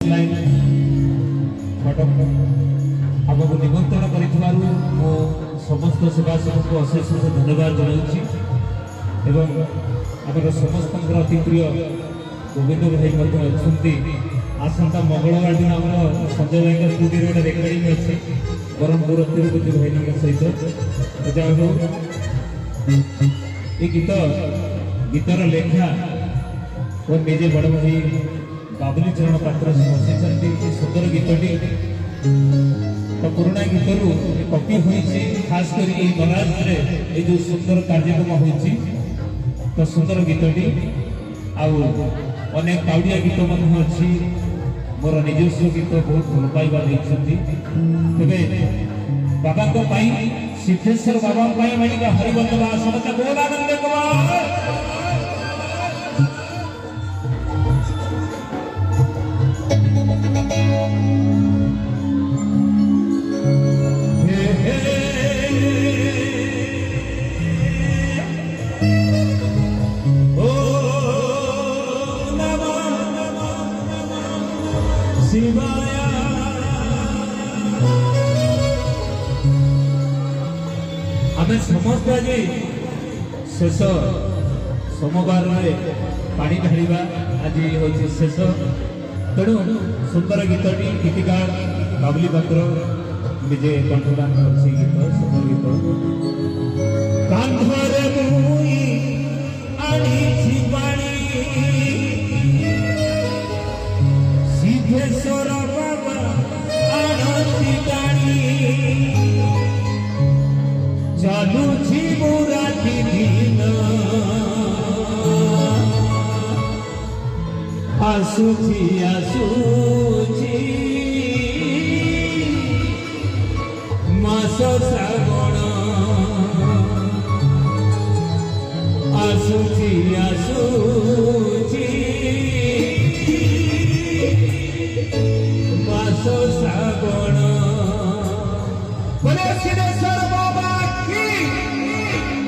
Line Cuttack आमको निमंत्रण कर समस्त सेवासक को अशेष धन्यवाद जनाऊँगी आम समस्त अति प्रिय गोविंद भाई अच्छा आसंता मंगलवार दिन आम संजय भाई स्टूडियो गोटे रेकर्डिंग अच्छे ब्रह्मपुर तिरुपति भाई सहित ये गीतर लेखा और निजे बड़ भाई बाबुली चरण पात्र बसई सुंदर गीतटी तो पुराणा गीतर कपि होती खास कर नराज ये जो सुंदर कार्यक्रम होती तो सुंदर गीतटी अनेक काउडिया गीत अच्छी मोर निजस्व गीत बहुत भल पाइबा तेरे बाबा सिद्धेश्वर बाबा हरिबंदवा समस्त गोदानंद आम समस्त आज शेष सोमवार पानी ढाड़ा आज हूँ शेष तेणु सुंदर गीतटी गीतिकार बाबुली पात्र निजे कंठदान गीत सुंदर गीत कांधरे मुई आनिछि पानी सिद्धेश्वर बाबा आनंदी गाड़ी चालुछि मुराठी दिन आसुछि मास श्रावण आसुछि मास श्रावण बोले सिद्धेश्वर बाबा की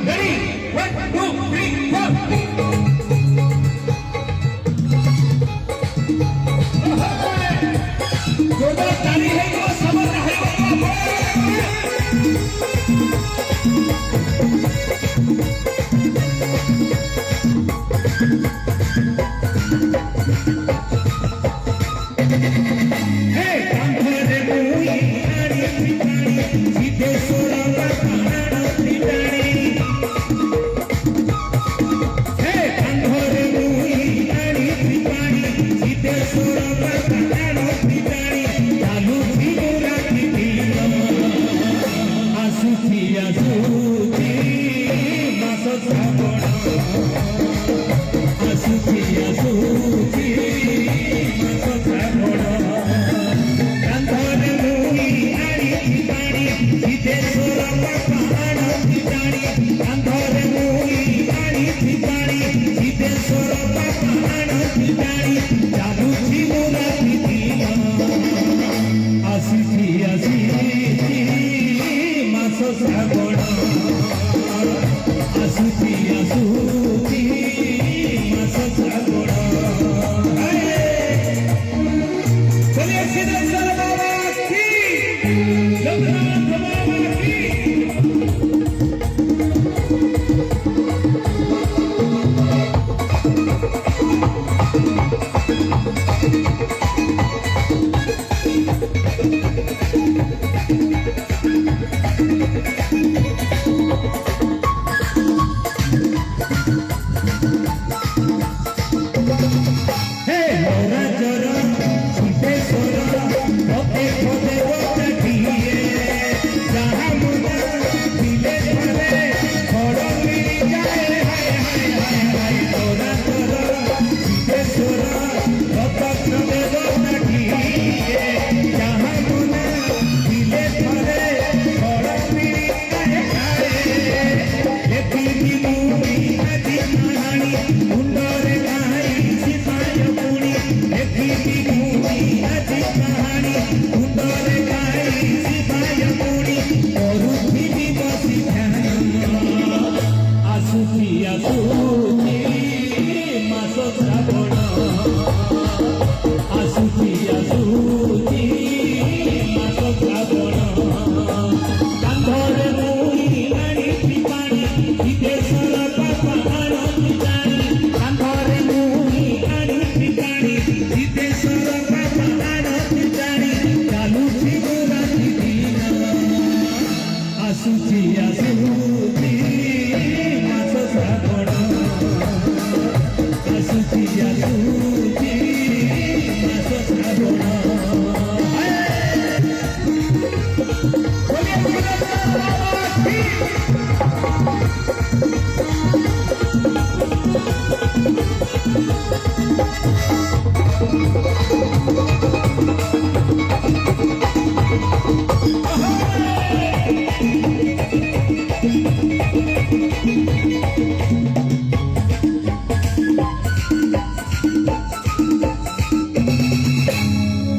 रेडी 1 2 3 4 जोरदार ताली है जो समझ है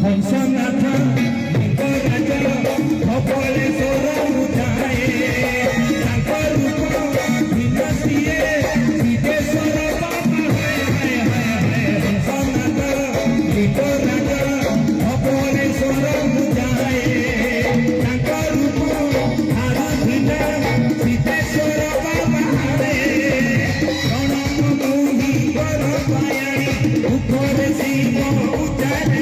हंसनाथ लिंगराज धवलेश्वर उठाए तांको रूप भिन्न सिए सिद्धेश्वर बाबा हाय हंसनाथ लिंगराज धवलेश्वर उठाए तांको रूप आरु भिन्न सिद्धेश्वर बाबा प्रणम मोहि कर पायाणी दुखरे शिव उठाए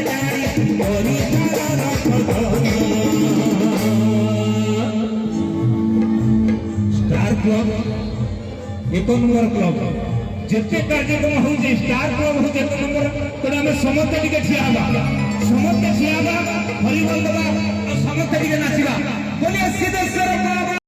स्टार क्लब एक नंबर क्लब जिते कार्यक्रम हो स्टार क्लब हो एक नंबर तेना आम समस्ते टिके ठिया समस्ते ठिया हरिबल दबा समस्ते टिके नाचिबा बोलिए सिद्धेश्वर बाबा।